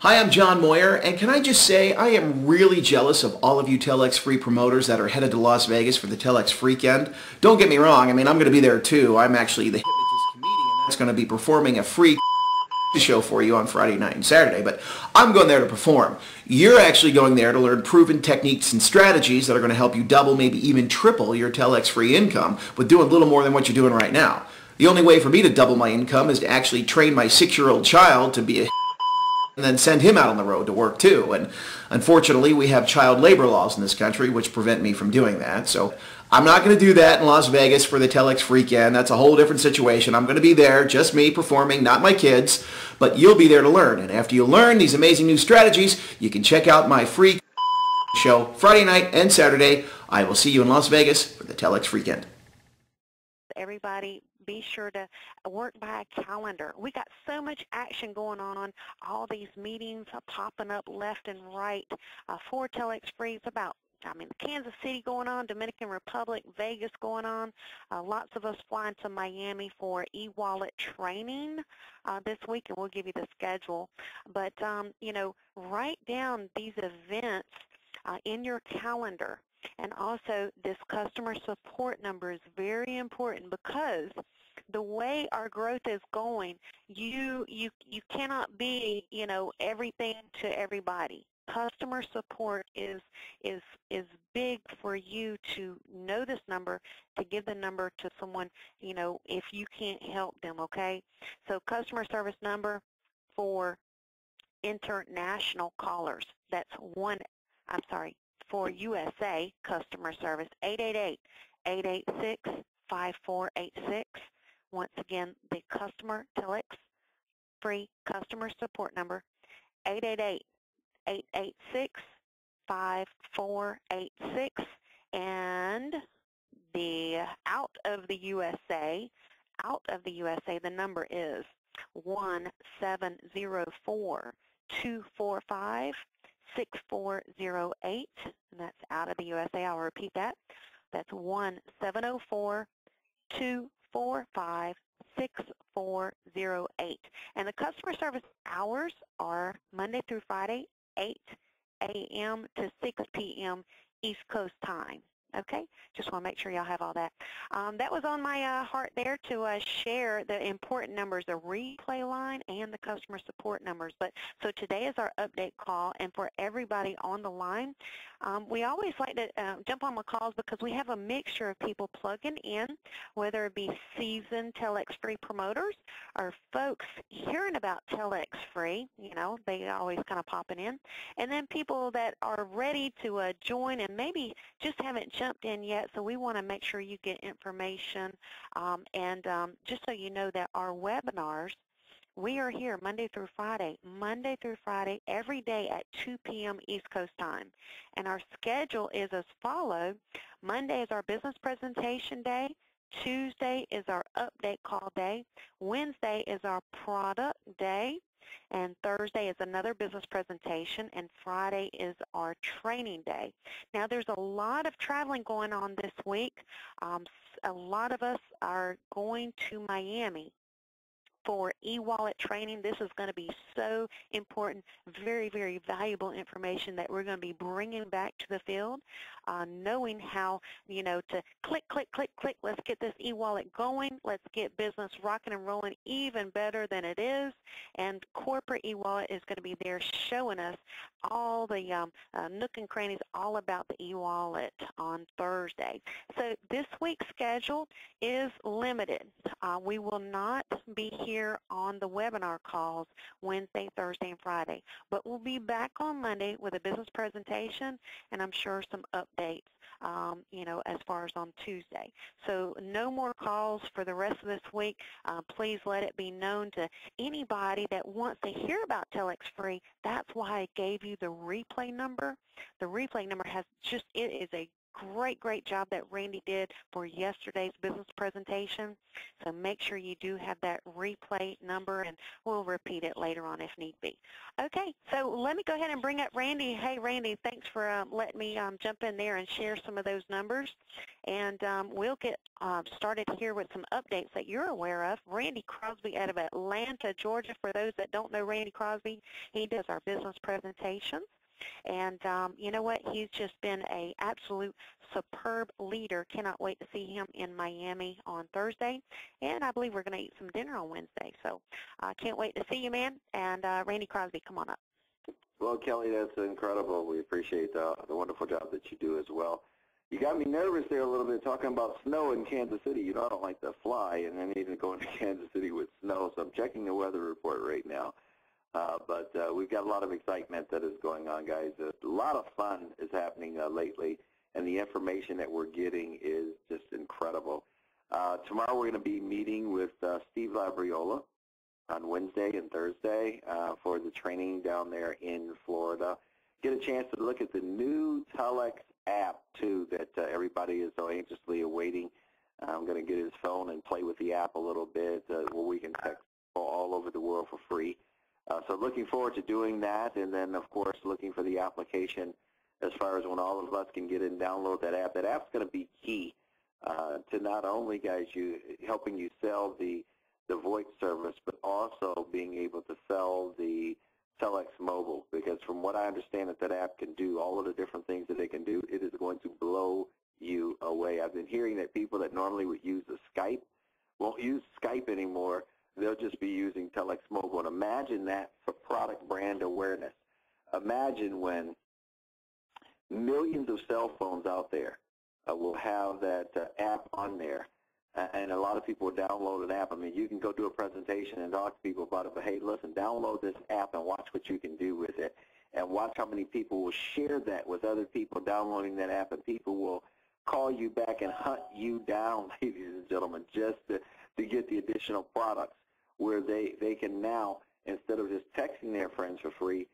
Hi, I'm John Moyer, and can I just say I am really jealous of all of you TelexFREE promoters that are headed to Las Vegas for the TelexFreakend. Don't get me wrong, I mean, I'm going to be there too. I'm actually the hypnotist comedian that's going to be performing a free show for you on Friday night and Saturday, but I'm going there to perform. You're actually going there to learn proven techniques and strategies that are going to help you double, maybe even triple your TelexFREE income with doing a little more than what you're doing right now. The only way for me to double my income is to actually train my 6-year-old child to be a and then send him out on the road to work too. And unfortunately, we have child labor laws in this country which prevent me from doing that. So I'm not going to do that in Las Vegas for the TelexFreakend. That's a whole different situation. I'm going to be there, just me performing, not my kids. But you'll be there to learn. And after you learn these amazing new strategies, you can check out my free show Friday night and Saturday. I will see you in Las Vegas for the TelexFreakend. Everybody, be sure to work by a calendar. We got so much action going on. All these meetings are popping up left and right for TelexFREE. It's about, Kansas City going on, Dominican Republic, Vegas going on. Lots of us flying to Miami for e-wallet training this week, and we'll give you the schedule. But, write down these events in your calendar. And also, this customer support number is very important because the way our growth is going, you cannot be, everything to everybody. Customer support is big for you to know this number, to give the number to someone, if you can't help them, okay? So customer service number for international callers, that's for USA customer service, 888-886-5486. Once again, the TelexFREE customer support number, 888-886-5486. And the out of the USA, the number is 1-704-245-6408, and that's out of the USA. I'll repeat that. That's 1-704-245-6408. And the customer service hours are Monday through Friday, 8 a.m. to 6 p.m. East Coast time. Okay, just want to make sure y'all have all that. That was on my heart there to share the important numbers, the replay line and the customer support numbers. But so today is our update call, and for everybody on the line, we always like to jump on the calls because we have a mixture of people plugging in, whether it be seasoned TelexFREE promoters or folks hearing about TelexFREE, they always kind of popping in, and then people that are ready to join and maybe just haven't jumped in yet, so we want to make sure you get information. Just so you know that our webinars, we are here Monday through Friday, every day at 2 p.m. East Coast time. And our schedule is as follows. Monday is our business presentation day. Tuesday is our update call day. Wednesday is our product day. And Thursday is another business presentation, and Friday is our training day. Now, there's a lot of traveling going on this week. A lot of us are going to Miami for e-wallet training. This is going to be so important, very, very valuable information that we're going to be bringing back to the field, knowing how, to click, click, click, click, let's get this e-wallet going, let's get business rocking and rolling even better than it is, and corporate e-wallet is going to be there showing us all the nook and crannies all about the e-wallet on Thursday. So this week's schedule is limited. We will not be here on the webinar calls Wednesday, Thursday, and Friday, but we'll be back on Monday with a business presentation and I'm sure some updates, as far as on Tuesday. So no more calls for the rest of this week. Please let it be known to anybody that wants to hear about TelexFREE. That's why I gave you the replay number. The replay number it is a great job that Randy did for yesterday's business presentation. So make sure you do have that replay number, and we'll repeat it later on if need be. Okay, so let me go ahead and bring up Randy. Hey, Randy, thanks for letting me jump in there and share some of those numbers. And we'll get started here with some updates that you're aware of. Randy Crosby out of Atlanta, Georgia. For those that don't know Randy Crosby, he does our business presentations. And you know what? He's just been an absolute superb leader. Cannot wait to see him in Miami on Thursday. And I believe we're going to eat some dinner on Wednesday. So I can't wait to see you, man. And Randy Crosby, come on up. Well, Kelly, that's incredible. We appreciate the wonderful job that you do as well. You got me nervous there a little bit talking about snow in Kansas City. You know I don't like to fly, and I need to go into Kansas City with snow, so I'm checking the weather report right now. But we've got a lot of excitement that is going on, guys. A lot of fun is happening lately, and the information that we're getting is just incredible. Tomorrow we're going to be meeting with Steve Labriola on Wednesday and Thursday for the training down there in Florida. Get a chance to look at the new Telex app, too, that everybody is so anxiously awaiting. I'm going to get his phone and play with the app a little bit where we can text all over the world for free. So looking forward to doing that, and then, of course, looking for the application as far as when all of us can get in and download that app. That app's going to be key to not only, guys, helping you sell the voice service, but also being able to sell the TelexMOBLE, because from what I understand that app can do, all of the different things that it can do, it is going to blow you away. I've been hearing that people that normally would use the Skype won't use Skype anymore. They'll just be using TelexMOBLE. And imagine that for product brand awareness. Imagine when millions of cell phones out there will have that app on there, and a lot of people will download an app. I mean, you can go do a presentation and talk to people about it, but hey, listen, download this app and watch what you can do with it, and watch how many people will share that with other people downloading that app, and people will call you back and hunt you down, ladies and gentlemen, just to get the additional products, where they can now, instead of just texting their friends for free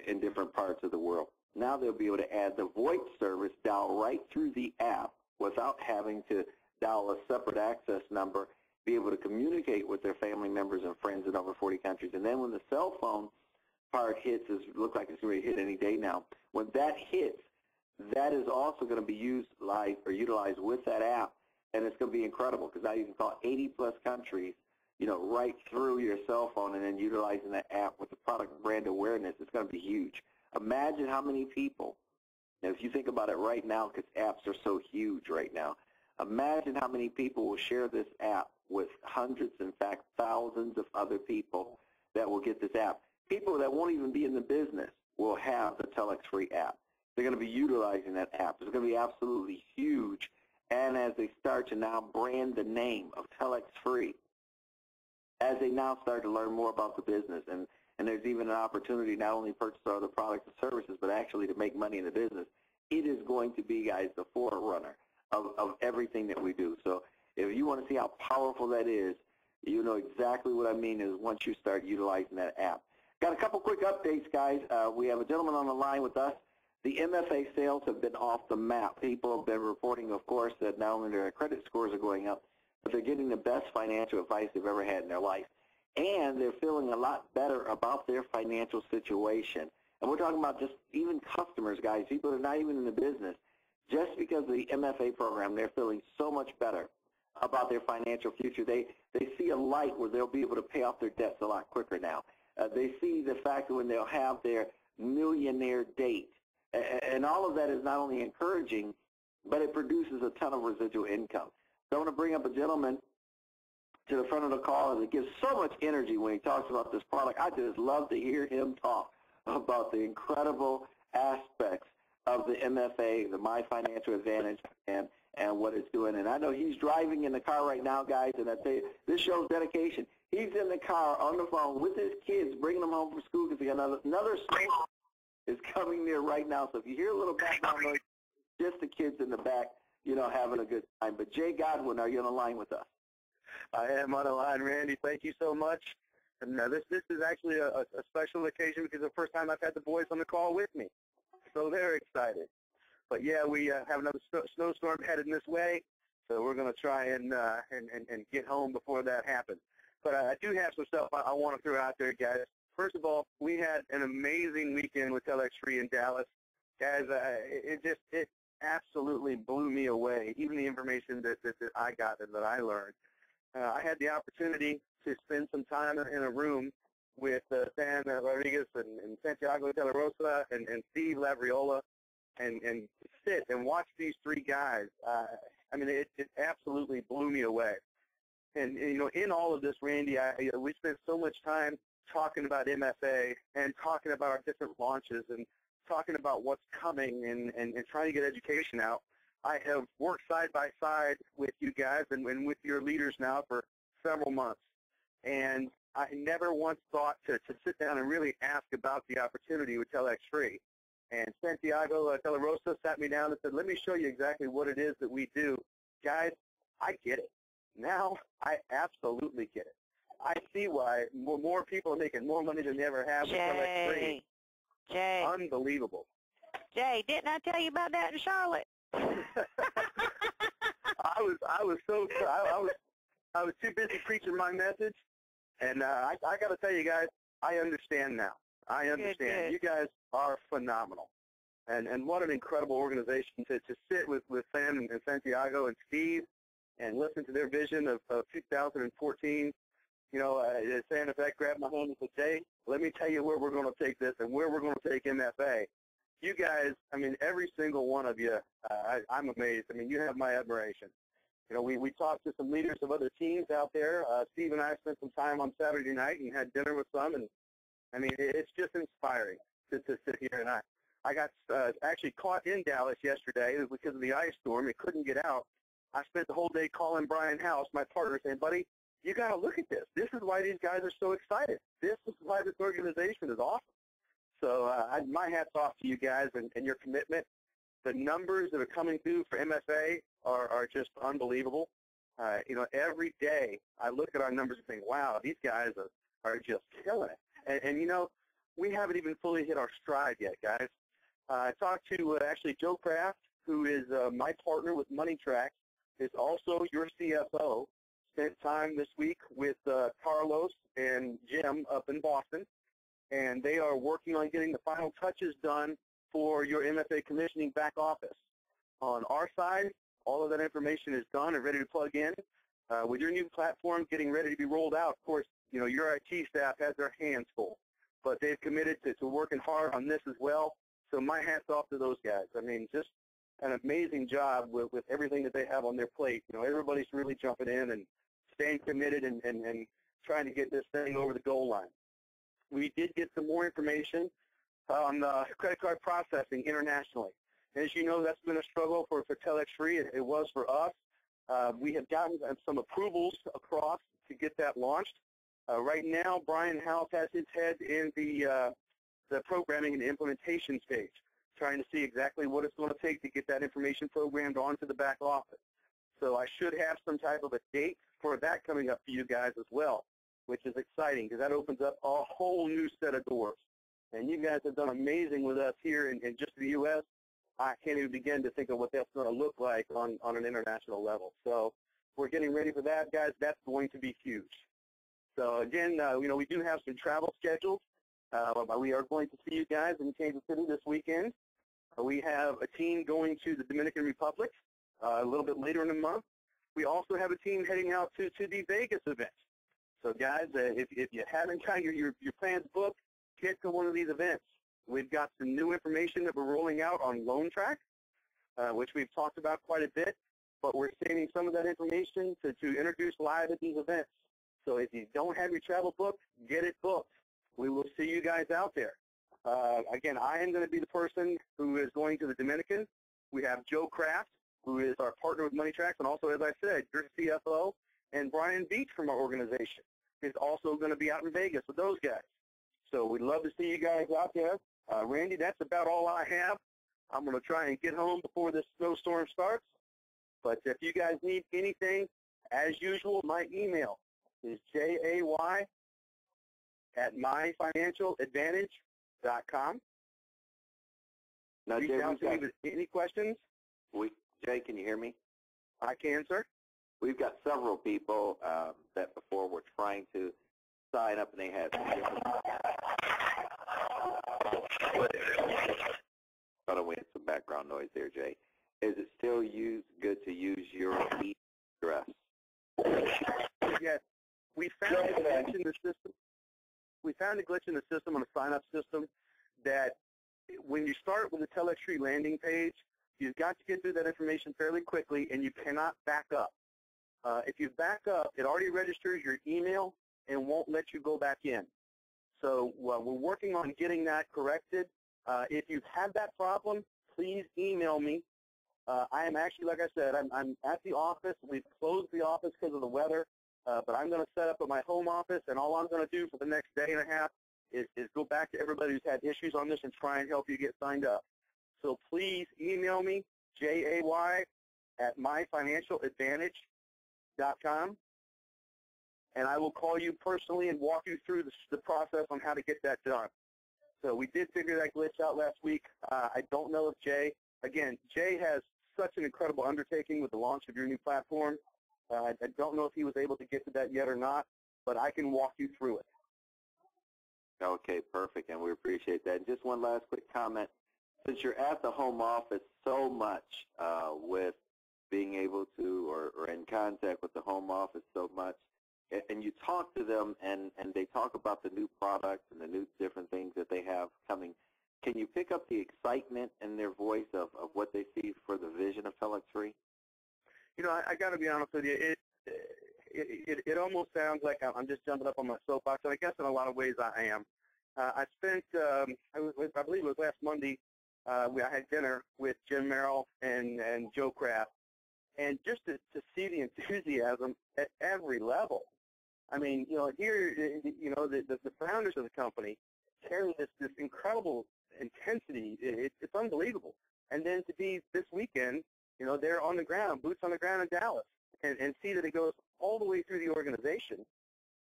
in different parts of the world, now they'll be able to add the voice service, dial right through the app without having to dial a separate access number, be able to communicate with their family members and friends in over 40 countries. And then when the cell phone part hits, it looks like it's going to hit any day now, when that hits, that is also going to be utilized with that app, and it's going to be incredible, because now you can call 80-plus countries, you know, right through your cell phone, and then utilizing that app with the product brand awareness. It's going to be huge. Imagine how many people, if you think about it right now, because apps are so huge right now, imagine how many people will share this app with hundreds, in fact, thousands of other people that will get this app. People that won't even be in the business will have the TelexFREE app. They're going to be utilizing that app. It's going to be absolutely huge. And as they start to now brand the name of TelexFREE, as they now start to learn more about the business, and there's even an opportunity not only to purchase other products and services, but actually to make money in the business, it is going to be, guys, the forerunner of everything that we do. So if you want to see how powerful that is, you know exactly what I mean is once you start utilizing that app. Got a couple quick updates, guys. We have a gentleman on the line with us. The MFA sales have been off the map. People have been reporting, of course, that not only their credit scores are going up, but they're getting the best financial advice they've ever had in their life. And they're feeling a lot better about their financial situation. And we're talking about just even customers, guys, people that are not even in the business. Just because of the MFA program, they're feeling so much better about their financial future. They see a light where they'll be able to pay off their debts a lot quicker now. They see the fact that when they'll have their millionaire date. And all of that is not only encouraging, but it produces a ton of residual income. So I want to bring up a gentleman to the front of the call, and it gives so much energy when he talks about this product. I just love to hear him talk about the incredible aspects of the MFA, the My Financial Advantage, and what it's doing. And I know he's driving in the car right now, guys, and I tell you, this shows dedication. He's in the car on the phone with his kids, bringing them home from school because another school is coming near right now. So if you hear a little background noise, just the kids in the back, you know, having a good time. But Jay Godwin, are you on the line with us? I am on the line, Randy. Thank you so much. And this is actually a special occasion because it's the first time I've had the boys on the call with me. So they're excited. But yeah, we have another snowstorm headed this way, so we're going to try and get home before that happens. But I do have some stuff I want to throw out there, guys. First of all, we had an amazing weekend with TelexFREE in Dallas. Guys, it absolutely blew me away, even the information that I got and that I learned. I had the opportunity to spend some time in a room with Sam Rodriguez and Santiago de la Rosa and Steve Lavriola and sit and watch these three guys. I mean, it absolutely blew me away. And you know, in all of this, Randy, we spent so much time talking about MFA and talking about our different launches and talking about what's coming and trying to get education out. I have worked side by side with you guys and with your leaders now for several months. And I never once thought to sit down and really ask about the opportunity with TelexFREE. And Santiago de la Rosa sat me down and said, let me show you exactly what it is that we do. Guys, I get it. Now I absolutely get it. I see why more people are making more money than they ever have with TelexFREE. Jay. Unbelievable. Jay, didn't I tell you about that in Charlotte? I was too busy preaching my message, and I got to tell you guys, I understand now. I understand. Good. You guys are phenomenal, and what an incredible organization to sit with Sam and Santiago and Steve and listen to their vision of 2014. You know, Sam, in fact, grabbed my hand and said, Jay, let me tell you where we're going to take this and where we're going to take MFA. You guys, I mean, every single one of you, I'm amazed. I mean, you have my admiration. You know, we talked to some leaders of other teams out there. Steve and I spent some time on Saturday night and had dinner with some, and I mean, it's just inspiring to sit here. And I got actually caught in Dallas yesterday because of the ice storm. It couldn't get out. I spent the whole day calling Brian House, my partner, saying, buddy, you got to look at this. This is why these guys are so excited. This is why this organization is awesome. So my hat's off to you guys and your commitment. The numbers that are coming through for MFA are just unbelievable. You know, every day I look at our numbers and think, wow, these guys are just killing it. And you know, we haven't even fully hit our stride yet, guys. I talked to actually Joe Kraft, who is my partner with MoneyTrax, is also your CFO. Spent time this week with Carlos and Jim up in Boston, and they are working on getting the final touches done for your MFA commissioning back office. On our side, all of that information is done and ready to plug in. With your new platform getting ready to be rolled out, of course, you know, your IT staff has their hands full, but they've committed to working hard on this as well. So my hat's off to those guys. I mean, just an amazing job with everything that they have on their plate. You know, everybody's really jumping in and staying committed and trying to get this thing over the goal line. We did get some more information on credit card processing internationally. As you know, that's been a struggle for TelexFREE. It was for us. We have gotten some approvals across to get that launched. Right now, Brian House has his head in the programming and implementation stage, trying to see exactly what it's going to take to get that information programmed onto the back office. So I should have some type of a date for that coming up for you guys as well, which is exciting because that opens up a whole new set of doors. And you guys have done amazing with us here in just the U.S. I can't even begin to think of what that's going to look like on an international level. So we're getting ready for that, guys. That's going to be huge. So again, you know, we do have some travel scheduled. We are going to see you guys in Kansas City this weekend. We have a team going to the Dominican Republic a little bit later in the month. We also have a team heading out to the Vegas event. So guys, if you haven't got your plans booked, get to one of these events. We've got some new information that we're rolling out on LoanTrack, which we've talked about quite a bit, but we're saving some of that information to introduce live at these events. So if you don't have your travel booked, get it booked. We will see you guys out there. Again, I am going to be the person who is going to the Dominican. We have Joe Kraft, who is our partner with MoneyTrax, and also, as I said, your CFO, and Brian Beach from our organization is also going to be out in Vegas with those guys. So we'd love to see you guys out there. Randy, that's about all I have. I'm going to try and get home before this snowstorm starts. But if you guys need anything, as usual, my email is jay@myfinancialadvantage.com. Now, reach Jay, out to me with any questions. Jay, can you hear me? I can, sir. We've got several people that before were trying to sign up, and they had. Hold on, we had some background noise there, Jay. Is it still good to use your email address? Yes. We found a glitch in the system. We found a glitch in the system on the sign-up system that when you start with the TelexFREE landing page, you've got to get through that information fairly quickly, and you cannot back up. If you back up, it already registers your email and won't let you go back in. So we're working on getting that corrected. If you've had that problem, please email me. I am actually, like I said, I'm at the office. We've closed the office because of the weather, but I'm going to set up at my home office, and all I'm going to do for the next day and a half is go back to everybody who's had issues on this and try and help you get signed up. So please email me, jay@myfinancialadvantage.com, and I will call you personally and walk you through the process on how to get that done. So we did figure that glitch out last week. I don't know if Jay has such an incredible undertaking with the launch of your new platform. I don't know if he was able to get to that yet or not, but I can walk you through it. Okay, perfect, and we appreciate that. And just one last quick comment. Since you're at the home office so much with being able to or in contact with the home office so much, and you talk to them and they talk about the new products and the new different things that they have coming, can you pick up the excitement in their voice of what they see for the vision of TelexFREE? You know, I got to be honest with you. It almost sounds like I'm just jumping up on my soapbox, and I guess in a lot of ways I am. I spent, I believe it was last Monday, I had dinner with Jim Merrill and Joe Kraft, and just to see the enthusiasm at every level. I mean, you know, here, you know, the founders of the company carry this incredible intensity. It's unbelievable. And then to be this weekend, you know, they're on the ground, boots on the ground in Dallas, and see that it goes all the way through the organization.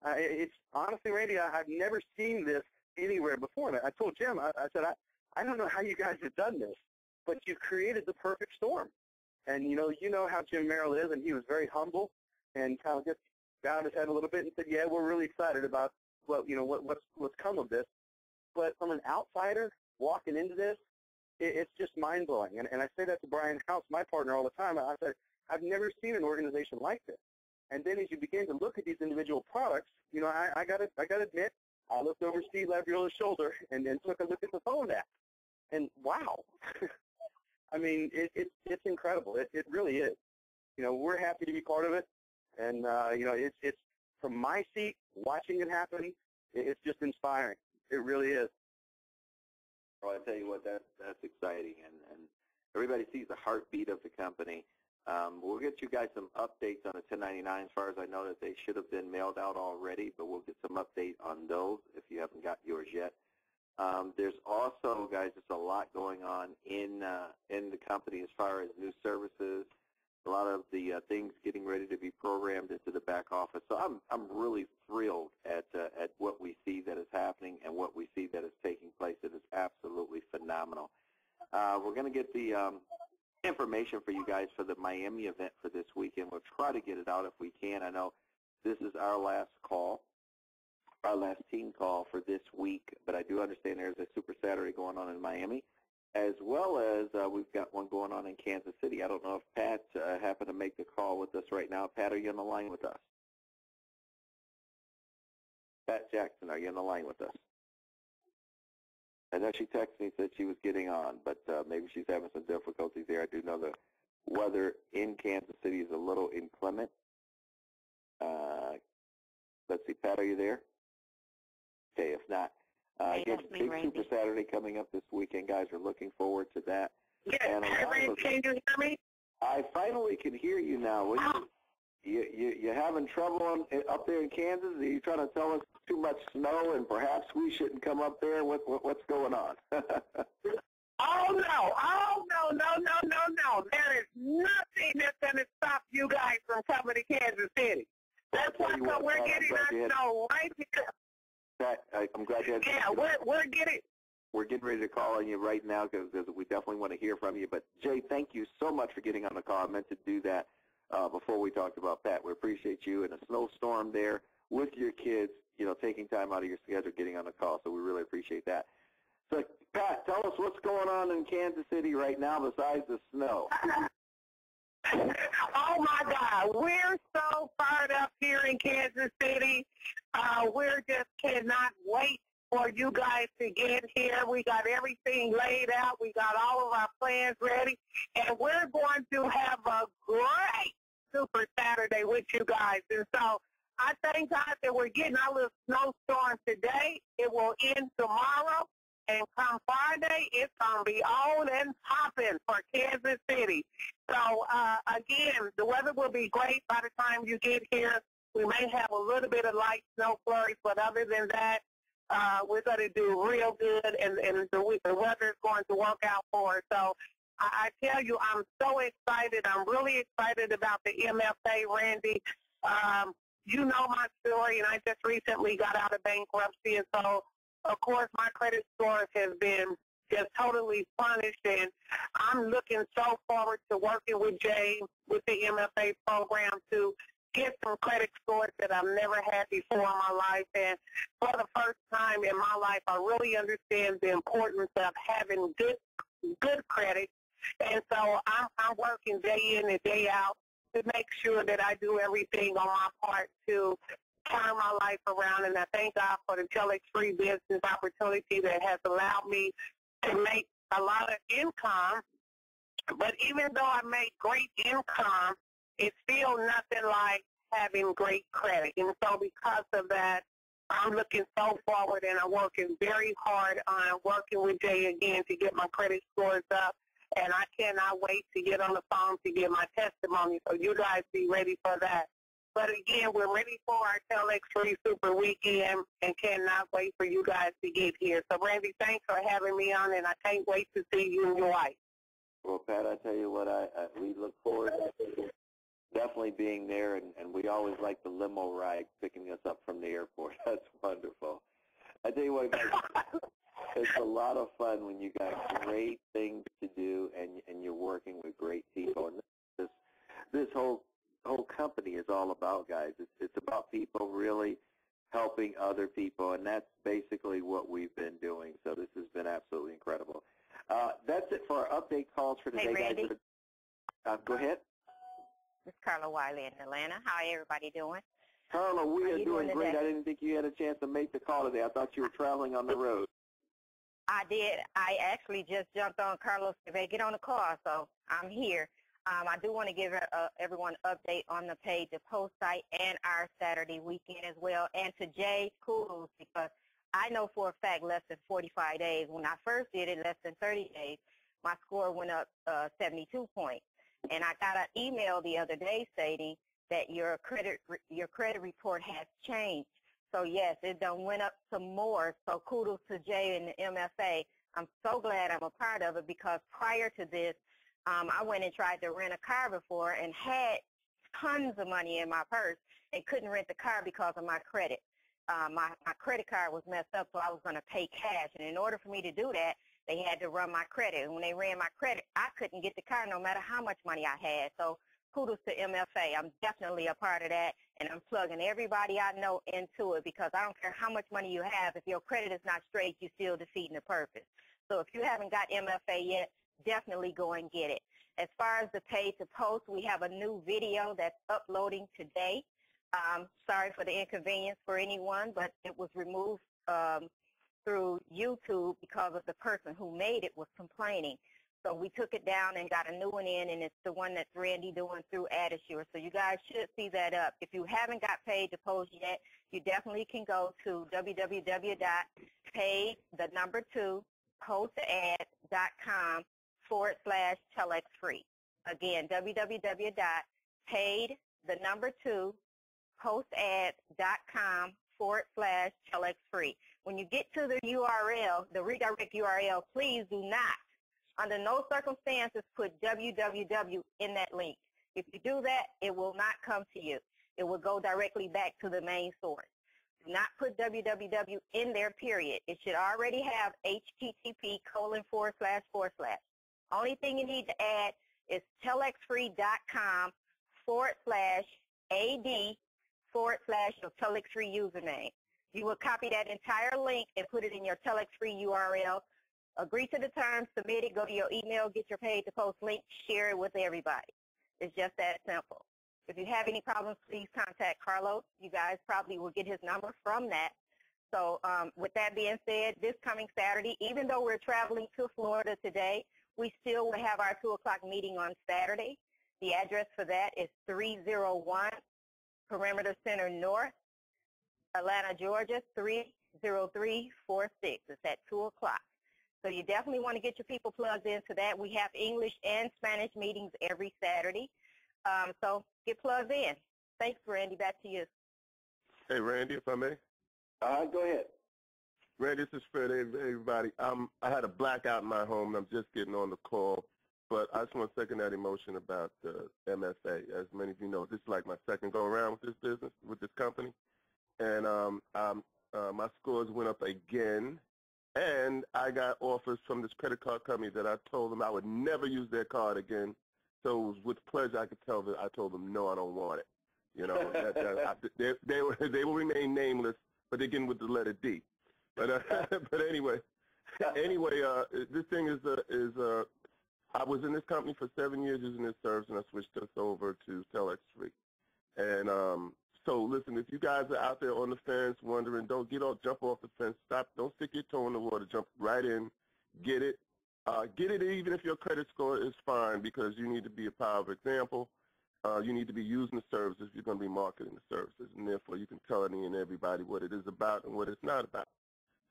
It's honestly, Randy, I've never seen this anywhere before. And I told Jim, I said, I don't know how you guys have done this, but you've created the perfect storm. And you know how Jim Merrill is, and he was very humble and kind of just bowed his head a little bit and said, yeah, we're really excited about what's come of this. But from an outsider walking into this, it's just mind-blowing. And I say that to Brian House, my partner, all the time. I said, I've never seen an organization like this. And then as you begin to look at these individual products, you know, I got to admit, I looked over Steve Lavriola's shoulder and then took a look at the phone app. And wow. I mean, it's incredible. It really is. You know, we're happy to be part of it. And, you know, it's from my seat, watching it happen, it's just inspiring. It really is. Well, I tell you what, that's exciting, and everybody sees the heartbeat of the company. We'll get you guys some updates on the 1099. As far as I know, that they should have been mailed out already, but we'll get some update on those if you haven't got yours yet. There's also, guys, just a lot going on in the company as far as new services. A lot of the things getting ready to be programmed into the back office. So I'm really thrilled at what we see that is happening and what we see that is taking place. It is absolutely phenomenal. We're going to get the information for you guys for the Miami event for this weekend. We'll try to get it out if we can. I know this is our last call, our last team call for this week, but I do understand there's a Super Saturday going on in Miami, as well as we've got one going on in Kansas City. I don't know if Pat happened to make the call with us right now. Pat, are you on the line with us? Pat Jackson, are you on the line with us? I know she texted me and said she was getting on, but maybe she's having some difficulties there. I do know the weather in Kansas City is a little inclement. Let's see, Pat, are you there? Okay, if not, again, big Super Saturday coming up this weekend, guys. We're looking forward to that. Yes, can you hear me? I finally can hear you now. You having trouble up there in Kansas? Are you trying to tell us too much snow and perhaps we shouldn't come up there? What's going on? Oh, no. There is nothing that's going to stop you guys from coming to Kansas City. That's why we're getting our snow right here. I'm glad you had. Yeah, we're getting. we're getting ready to call on you right now because we definitely want to hear from you. But, Jay, thank you so much for getting on the call. I meant to do that before we talked about Pat. We appreciate you in a snowstorm there with your kids, you know, taking time out of your schedule, getting on the call. So we really appreciate that. So, Pat, tell us what's going on in Kansas City right now besides the snow. Oh, my God. We're so fired up here in Kansas City. We just cannot wait for you guys to get here. We got everything laid out. We got all of our plans ready. And we're going to have a great Super Saturday with you guys. And so I thank God that we're getting our little snowstorm today. It will end tomorrow. And come Friday, it's going to be on and popping for Kansas City. So, again, the weather will be great by the time you get here. We may have a little bit of light snow flurries, but other than that, we're going to do real good, and the weather is going to work out for us. So I tell you, I'm so excited. I'm really excited about the MFA, Randy. You know my story, and I just recently got out of bankruptcy, and so of course, my credit scores have been just totally punished, and I'm looking so forward to working with Jay with the MFA program to get some credit scores that I've never had before in my life. And for the first time in my life, I really understand the importance of having good credit. And so I'm working day in and day out to make sure that I do everything on my part to turn my life around, and I thank God for the TelexFREE business opportunity that has allowed me to make a lot of income. But even though I make great income, it's still nothing like having great credit. And so because of that, I'm looking so forward, and I'm working very hard on working with Jay again to get my credit scores up. And I cannot wait to get on the phone to get my testimony. So you guys be ready for that. But again, we're ready for our TelexFREE Super Weekend and cannot wait for you guys to get here. So, Randy, thanks for having me on, and I can't wait to see you and your wife. Well, Pat, I tell you what, we look forward to definitely being there, and we always like the limo ride picking us up from the airport. That's wonderful. I tell you what, guys, it's a lot of fun when you got great things to do and you're working with great people. And this whole company is all about, guys. It's about people really helping other people, and that's basically what we've been doing. So this has been absolutely incredible. That's it for our update calls for today, hey, Randy. guys. Go ahead. This is Carla Wiley in Atlanta. How everybody doing? Carla, we are doing great. Today? I didn't think you had a chance to make the call today. I thought you were traveling on the road. I did. I actually just jumped on Carlos to get on the car, so I'm here. I do want to give everyone an update on the page, the post site, and our Saturday weekend as well. And to Jay, kudos, because I know for a fact less than 45 days. When I first did it, less than 30 days, my score went up 72 points. And I got an email the other day stating that your credit report has changed. So, yes, it done went up some more. So kudos to Jay and the MFA. I'm so glad I'm a part of it because prior to this, I went and tried to rent a car before and had tons of money in my purse and couldn't rent the car because of my credit. My credit card was messed up, so I was going to pay cash. And in order for me to do that, they had to run my credit. And when they ran my credit, I couldn't get the car no matter how much money I had. So kudos to MFA. I'm definitely a part of that, and I'm plugging everybody I know into it because I don't care how much money you have. If your credit is not straight, you're still defeating the purpose. So if you haven't got MFA yet, definitely go and get it. As far as the pay to post, we have a new video that's uploading today. Sorry for the inconvenience for anyone, but it was removed through YouTube because of the person who made it was complaining. So we took it down and got a new one in, and it's the one that's Randy doing through AdAssure. So you guys should see that up. If you haven't got paid to post yet, you definitely can go to www.paid2postads.com/TelexFREE. Again, www.paid2postads.com/TelexFREE. When you get to the URL, the redirect URL, please do not, under no circumstances, put www in that link. If you do that, it will not come to you. It will go directly back to the main source. not put www in there, period. It should already have http://. Only thing you need to add is telexfree.com/AD/ your TelexFREE username. You will copy that entire link and put it in your TelexFREE URL. Agree to the terms, submit it, go to your email, get your paid to post link, share it with everybody. It's just that simple. If you have any problems, please contact Carlos. You guys probably will get his number from that. So with that being said, this coming Saturday, even though we're traveling to Florida today, we still will have our 2 o'clock meeting on Saturday. The address for that is 301 Perimeter Center North, Atlanta, Georgia, 30346. It's at 2 o'clock. So you definitely want to get your people plugged into that. We have English and Spanish meetings every Saturday. So get plugged in. Thanks, Randy. Back to you. Hey, Randy, if I may. Go ahead. Randy, this is Fred. Hey, everybody. I had a blackout in my home, and I'm just getting on the call. But I just want to second that emotion about the MFA. As many of you know, this is like my second go-around with this business, with this company. And my scores went up again. And I got offers from this credit card company that I told them I would never use their card again. So it was with pleasure I could tell them, I told them, no, I don't want it. You know, they will remain nameless, but they begin with the letter D. But anyway, this thing is I was in this company for 7 years using this service, and I switched us over to TelexFREE. And so listen, if you guys are out there on the fence wondering, don't jump off the fence. Stop. Don't stick your toe in the water. Jump right in. Get it. Get it even if your credit score is fine, because you need to be a powerful example. You need to be using the services if you're going to be marketing the services, and therefore you can tell any and everybody what it is about and what it's not about.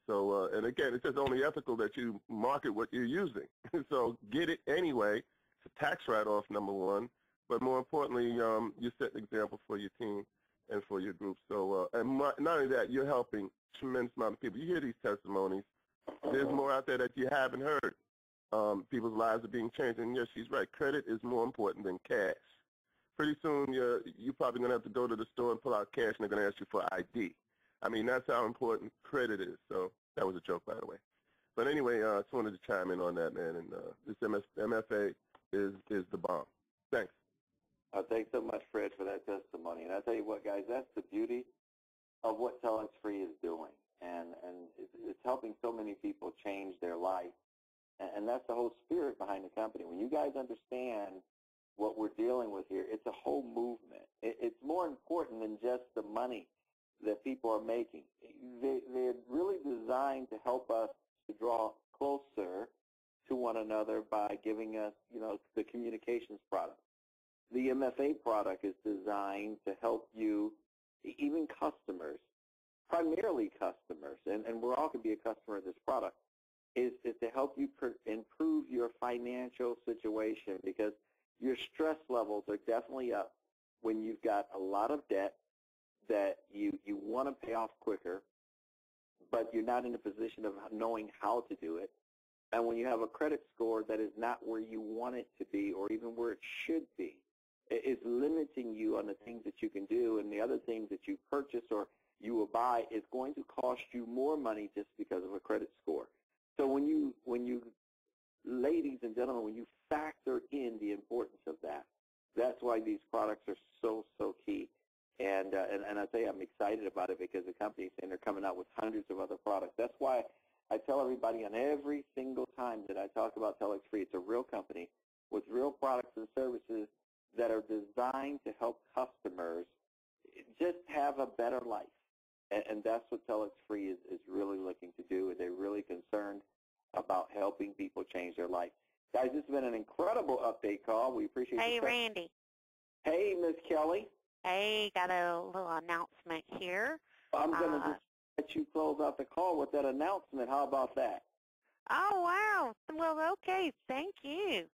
So, and again, it's just only ethical that you market what you're using. So get it anyway. It's a tax write-off, number one. But more importantly, you set an example for your team and for your group. So, and not only that, you're helping a tremendous amount of people. You hear these testimonies. There's more out there that you haven't heard. People's lives are being changed. And yes, she's right. Credit is more important than cash. Pretty soon, you're probably going to have to go to the store and pull out cash, and they're going to ask you for ID. I mean, that's how important credit is. So that was a joke, by the way. But anyway, I just wanted to chime in on that, man. And this MFA is the bomb. Thanks. Thanks so much, Fred, for that testimony. And I tell you what, guys, that's the beauty of what TelexFREE is doing. And it's helping so many people change their life. And that's the whole spirit behind the company. When you guys understand what we're dealing with here, it's a whole movement. It's more important than just the money that people are making. They're really designed to help us to draw closer to one another by giving us, the communications product. The MFA product is designed to help you, even customers, primarily customers, and we're all going to be a customer of this product, is to help you improve your financial situation, because your stress levels are definitely up when you've got a lot of debt that you want to pay off quicker, but you're not in a position of knowing how to do it. And when you have a credit score that is not where you want it to be or even where it should be, it's limiting you on the things that you can do, and the other things that you purchase or you will buy is going to cost you more money just because of a credit score. So when you ladies and gentlemen, when you factor in the importance of that, that's why these products are so key. And I tell you, I'm excited about it because the company's saying they're coming out with hundreds of other products. That's why I tell everybody on every single time that I talk about TelexFREE, it's a real company with real products and services that are designed to help customers just have a better life. And that's what TelexFREE is really looking to do. They're really concerned about helping people change their life. Guys, this has been an incredible update call. We appreciate it. Hey, Randy. Hey, Miss Kelly. Hey, got a little announcement here. I'm going to just let you close out the call with that announcement. How about that? Oh, wow. Well, okay. Thank you.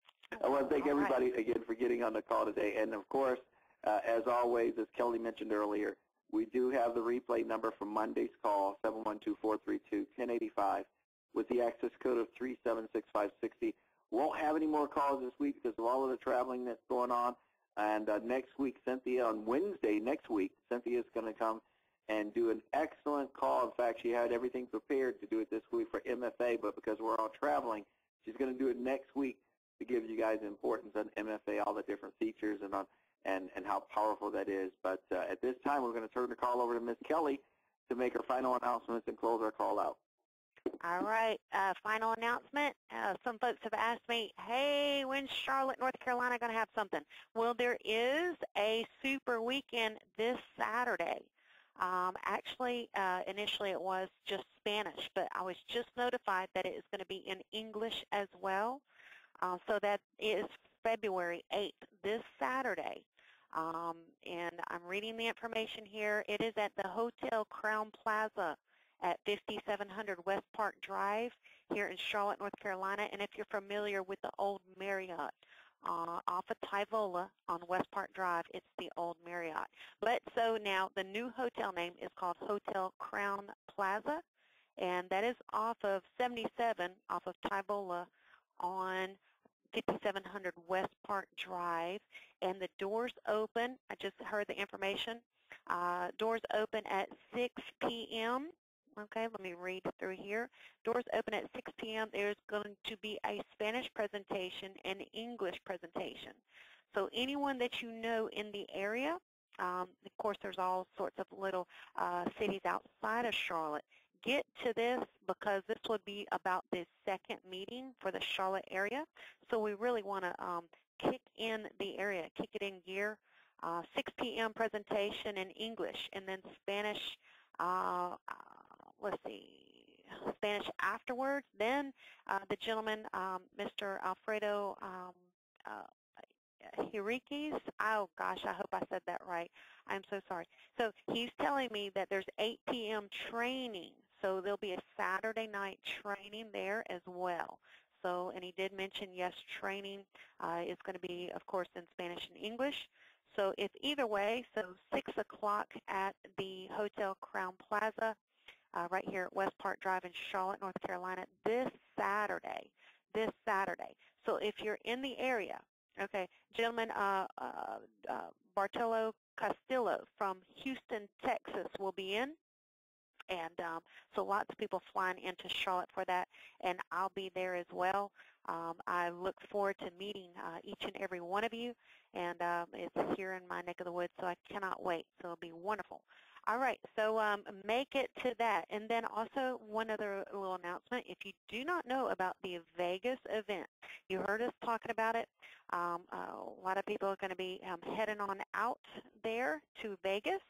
I want to thank everybody again for getting on the call today. And, of course, as always, as Kelly mentioned earlier, we do have the replay number from Monday's call, 712-432-1085, with the access code of 376560. Won't have any more calls this week because of all of the traveling that's going on. And next week, Cynthia, on Wednesday next week, Cynthia is going to come and do an excellent call. In fact, she had everything prepared to do it this week for MFA, but because we're all traveling, she's going to do it next week to give you guys the importance on MFA, all the different features and how powerful that is. But at this time, we're going to turn the call over to Ms. Kelly to make her final announcements and close our call out. All right, final announcement. Some folks have asked me, hey, when's Charlotte, North Carolina going to have something? Well, there is a super weekend this Saturday. Actually, initially it was just Spanish, but I was just notified that it is going to be in English as well. So that is February 8th, this Saturday. And I'm reading the information here. It is at the Hotel Crown Plaza at 5700 West Park Drive here in Charlotte, North Carolina. And if you're familiar with the old Marriott off of Tyvola on West Park Drive, it's the old Marriott. But so now the new hotel name is called Hotel Crown Plaza, and that is off of 77 off of Tyvola on 5700 West Park Drive, and the doors open, I just heard the information, doors open at 6 p.m. Okay, let me read through here. Doors open at 6 p.m. There's going to be a Spanish presentation and English presentation. So anyone that you know in the area, of course there's all sorts of little cities outside of Charlotte, get to this because this would be about the second meeting for the Charlotte area. So we really want to kick in the area, kick it in gear. 6 p.m. presentation in English, and then Spanish, let's see, Spanish afterwards. Then the gentleman, Mr. Alfredo Henriquez, oh gosh, I hope I said that right. I'm so sorry. So he's telling me that there's 8 p.m. training. So there'll be a Saturday night training there as well. So, and he did mention, yes, training is going to be, of course, in Spanish and English. So if either way, so 6 o'clock at the Hotel Crown Plaza right here at West Park Drive in Charlotte, North Carolina, this Saturday. So if you're in the area, okay, gentleman Bartolo Castillo from Houston, Texas will be in. And so lots of people flying into Charlotte for that, and I'll be there as well. I look forward to meeting each and every one of you, and it's here in my neck of the woods, so I cannot wait. So it'll be wonderful. All right, so make it to that. And then also one other little announcement. If you do not know about the Vegas event, you heard us talking about it. A lot of people are going to be heading on out there to Vegas.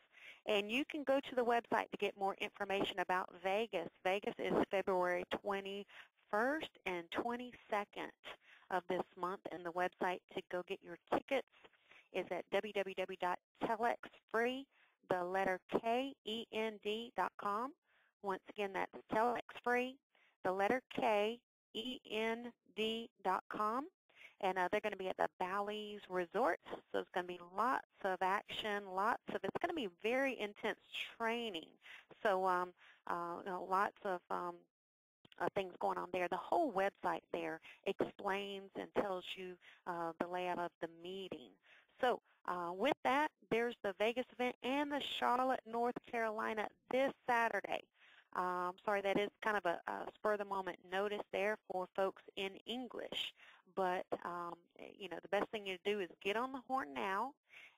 And you can go to the website to get more information about Vegas. Vegas is February 21st and 22nd of this month, and the website to go get your tickets is at www.TelexFREE, the letter KEND.com. Once again, that's TelexFREE, the letter KEND.com. And they're going to be at the Bally's Resort, so it's going to be lots of action, it's going to be very intense training. So lots of things going on there. The whole website there explains and tells you the layout of the meeting. So with that, there's the Vegas event and the Charlotte, North Carolina this Saturday. Sorry, that is kind of a spur-of-the-moment notice there for folks in English. But, you know, the best thing you do is get on the horn now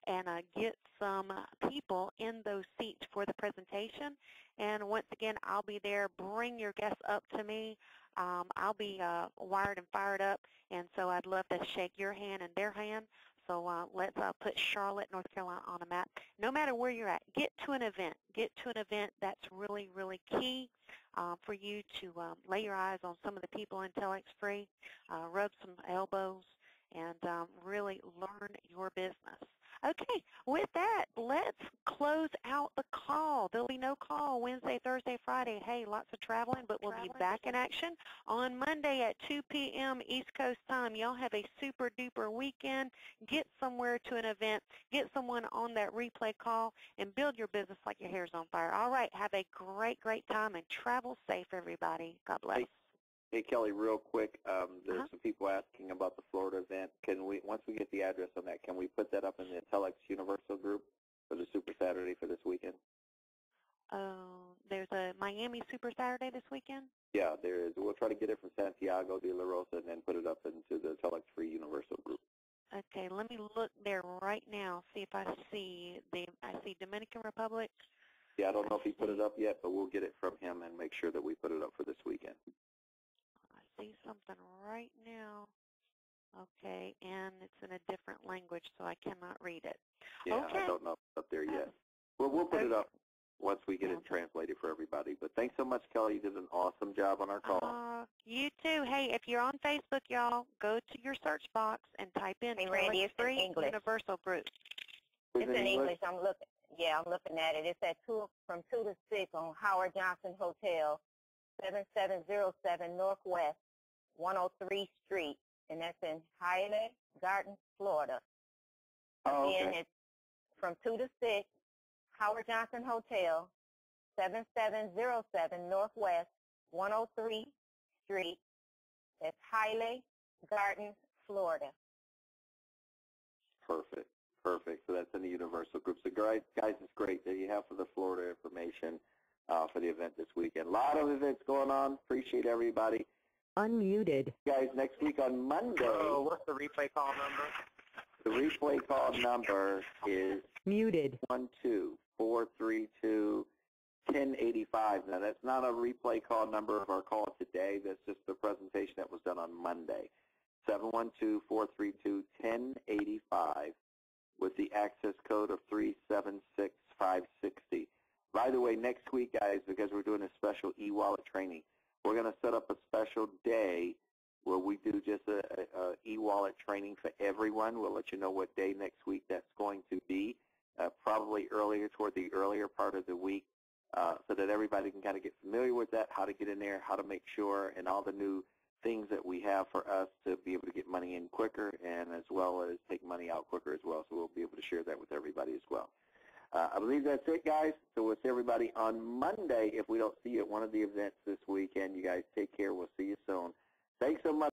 and get some people in those seats for the presentation. And once again, I'll be there. Bring your guests up to me. I'll be wired and fired up, and so I'd love to shake your hand and their hand. So let's put Charlotte, North Carolina on a map. No matter where you're at, get to an event. Get to an event that's really, really key for you to lay your eyes on some of the people in TelexFREE, rub some elbows, and really learn your business. Okay, with that, let's close out the call. There'll be no call Wednesday, Thursday, Friday. Hey, lots of traveling, but we'll be back in action on Monday at 2 p.m. East Coast time. Y'all have a super-duper weekend. Get somewhere to an event. Get someone on that replay call and build your business like your hair's on fire. All right, have a great, great time, and travel safe, everybody. God bless. Hey, Kelly, real quick, there's some people asking about the Florida event. Can we, once we get the address on that, can we put that up in the Telex Universal group for the Super Saturday for this weekend? Miami Super Saturday this weekend? Yeah, there is. We'll try to get it from Santiago de la Rosa and then put it up into the TelexFREE Universal Group. Okay, let me look there right now, see if I see Dominican Republic. Yeah, I don't know if he put it up yet, but we'll get it from him and make sure that we put it up for this weekend. I see something right now. Okay, and it's in a different language, so I cannot read it. Yeah, okay. I don't know if it's up there yet. Well, we'll put it up once we get it translated for everybody. But thanks so much, Kelly. You did an awesome job on our call. You too. Hey, if you're on Facebook, y'all, go to your search box and type in TelexFREE Universal Group. It's in English. I'm looking at it. It's at from 2 to 6 on Howard Johnson Hotel, 7707 Northwest 103 Street, and that's in Hialeah Gardens, Florida. Again, it's from 2 to 6, Howard Johnson Hotel, 7707 Northwest 103 Street. That's Hialeah Gardens, Florida. Perfect. Perfect. So that's in the Universal Group. So guys, it's great that you have for the Florida information for the event this weekend. A lot of events going on. Appreciate everybody. Unmuted. Guys, next week on Monday. Oh, what's the replay call number? The replay call number is muted 124321085. Now, that's not a replay call number of our call today. That's just the presentation that was done on Monday. 712-432-1085 with the access code of 376560. By the way, next week, guys, because we're doing a special e-wallet training, we're going to set up a special day where we do just a e-wallet training for everyone. We'll let you know what day next week that's going to be, probably toward the earlier part of the week, so that everybody can kind of get familiar with that, how to get in there, how to make sure, and all the new things that we have for us to be able to get money in quicker and as well as take money out quicker as well. So we'll be able to share that with everybody as well. I believe that's it, guys. So we'll see everybody on Monday if we don't see you at one of the events this weekend. You guys take care. We'll see you soon. Thanks so much.